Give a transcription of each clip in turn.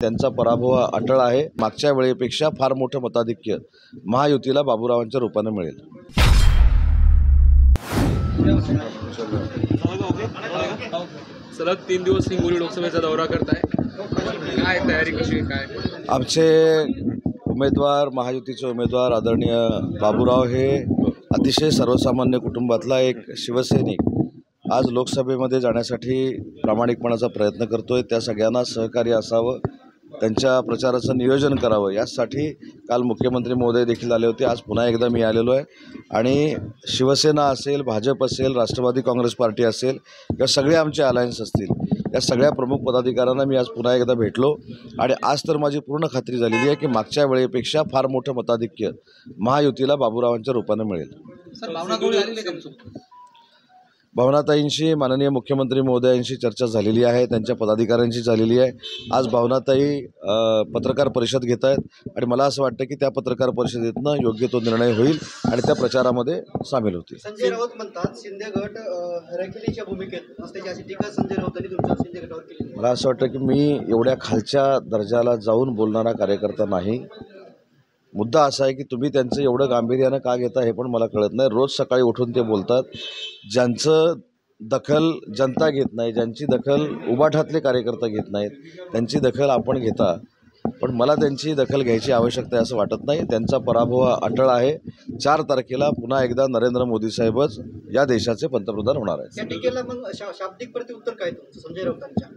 त्यांचा पराभव अटळ आहे। मागच्या वेळेपेक्षा फार मोठं मताधिक्य महायुतीला बाबूरावांच्या रूपाने मिळेल। सलग 3 दिवस हिंगोली लोकसभेचा दौरा करताय, काय तयारी कशी काय? आमचे उमेदवार महायुतीचे उमेदवार आदरणीय बाबूराव हे अतिशय सर्वसामान्य कुटुंबातला एक शिवसैनिक आज लोकसभेमध्ये जाण्यासाठी प्रामाणिकपणाचा प्रयत्न करतोय। त्या सगळ्यांना सहकार्य असावं, त्यांच्या प्रचाराचं नियोजन करावं यासाठी काल मुख्यमंत्री महोदय देखील आले होते। आज पुन्हा एकदा मी आलेलो आहे आणि शिवसेना असेल, भाजप असेल, राष्ट्रवादी काँग्रेस पार्टी असेल या सगळे आमचे अलायन्स असतील, या सगळ्या प्रमुख पदाधिकाऱ्यांना मी आज पुन्हा एकदा भेटलो आणि आज तर माझी पूर्ण खात्री झालेली आहे की मागच्या वेळेपेक्षा फार मोठं मताधिक्य महायुतीला बाबूरावांच्या रूपाने मिळेल। भावनाताईंशी माननीय मुख्यमंत्री महोदयांशी चर्चा झालेली आहे, त्यांच्या पदाधिकाऱ्यांशी झालेली आहे। आज भावनाताई पत्रकार परिषद घेत आहेत आणि मला असं वाटतं की त्या पत्रकार परिषदेतनं योग्य तो निर्णय होईल आणि त्या प्रचारामध्ये सामील होतील। संजय राऊत म्हणतात शिंदे गट हरकलीच्या भूमिकेत असल्याची अशी टीका संजय राऊतांनी तुमच्या शिंदे गटावर केली। मला असं वाटतं की मी एवढ्या खालच्या दर्जाला जाऊन बोलणारा कार्यकर्ता नाही। मुद्दा असा आहे की तुम्ही त्यांचं एवढं गांभीर्यानं का घेता हे पण मला कळत नाही। रोज सकाळी उठून ते बोलतात, ज्यांचं दखल जनता घेत नाही, ज्यांची दखल उबाठातले कार्यकर्ता घेत नाहीत, त्यांची दखल आपण घेता, पण मला त्यांची दखल घ्यायची आवश्यकता आहे असं वाटत नाही। त्यांचा पराभव अटळ आहे। 4 तारखेला पुन्हा एकदा नरेंद्र मोदी साहेबच या देशाचे पंतप्रधान होणार आहेत। या टीकेला मग शाब्दिक प्रत्युत्तर काय तुमचं संजय राऊतांच्या?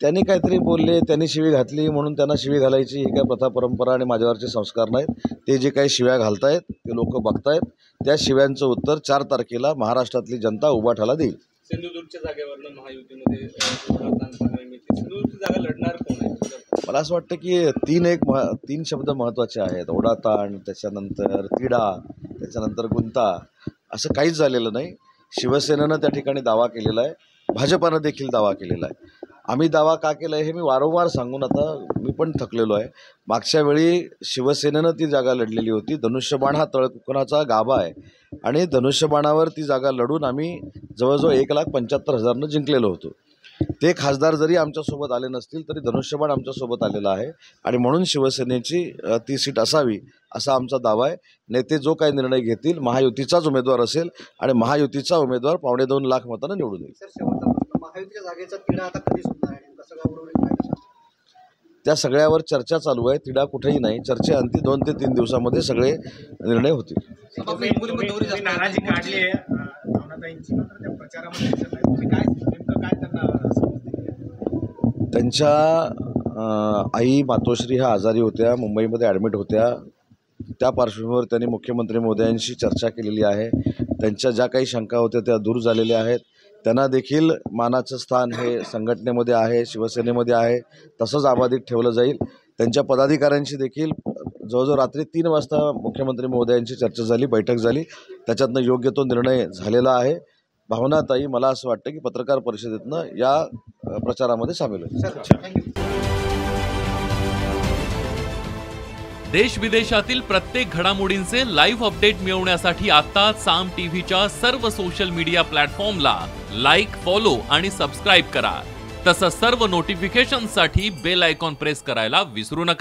त्यांनी काहीतरी बोलले, त्यांनी शिवी घातली म्हणून त्यांना शिवी घालायची ही काय प्रथा परंपरा आणि माझ्यावरचे संस्कार नाहीत। ते जे काही शिव्या घालतायत ते लोक बघतायत, त्या शिव्यांचं उत्तर 4 तारखेला महाराष्ट्रातली जनता उबाठाला देईल। सिंधुदुर्गच्या जागेवरनं महायुतीमध्ये सिंधुदुर्गची जागा लढणार कोण आहे? मला असं वाटतं की 3 शब्द महत्त्वाचे आहेत, ओढाताण, त्याच्यानंतर तिढा, त्याच्यानंतर गुंता। असं काहीच झालेलं नाही। शिवसेनेनं त्या ठिकाणी दावा केलेला आहे, भाजपानं देखील दावा केलेला आहे। आम्ही दावा का केला आहे हे मी वारंवार सांगून आता मी पण थकलेलो आहे। मागच्या वेळी शिवसेनेनं ती जागा लढलेली होती। धनुष्यबाण हा तळकोकणाचा गाभा आहे आणि धनुष्यबाणावर ती जागा लढून आम्ही जवळजवळ 1,75,000 जिंकलेलो होतो। ते खासदार जरी आमच्यासोबत आले नसतील तरी धनुष्यबाण आमच्यासोबत आलेला आहे आणि म्हणून शिवसेनेची ती सीट असावी असा आमचा दावा आहे। नेते जो काही निर्णय घेतील महायुतीचाच उमेदवार असेल आणि महायुतीचा उमेदवार 2.25 लाख मतांना निवडून येईल। महायुतीच्या जागेचा तिढा आता कधी सुटणार आहे? कसं का उडवलं? त्या सगळ्यावर चर्चा चालू आहे। तिढा कुठेही नाही, चर्चेअंती 2 ते 3 दिवसामध्ये सगळे निर्णय होतील। नाराजी काढली आहे भावनाताईंची, मात्र त्या प्रचारामध्ये काय नेमकं काय त्यांना त्यांच्या आई मातोश्री ह्या आजारी होत्या, मुंबईमध्ये ॲडमिट होत्या। त्या पार्श्वभूमीवर त्यांनी मुख्यमंत्री महोदयांशी चर्चा केलेली आहे। त्यांच्या ज्या काही शंका होत्या त्या दूर झालेल्या आहेत। त्यांना देखील मानाचं स्थान हे संघटनेमध्ये आहे, शिवसेनेमध्ये आहे, तसंच अबाधित ठेवलं जाईल। त्यांच्या पदाधिकाऱ्यांशी देखील जवळजवळ रात्री 3 वाजता मुख्यमंत्री महोदयांची चर्चा झाली, बैठक झाली, त्याच्यातनं योग्य तो निर्णय झालेला आहे। भावनाताई मला असं वाटतं की पत्रकार परिषदेतनं या प्रचारामध्ये सामील होईल। देश विदेशातील प्रत्येक घडामोडींचे लाईव्ह अपडेट मिळवण्यासाठी आता साम टीव्हीच्या सर्व सोशल मीडिया प्लॅटफॉर्मला लाईक, फॉलो आणि सबस्क्राईब करा। तसंच सर्व नोटिफिकेशनसाठी बेल आयकॉन प्रेस करायला विसरू नका।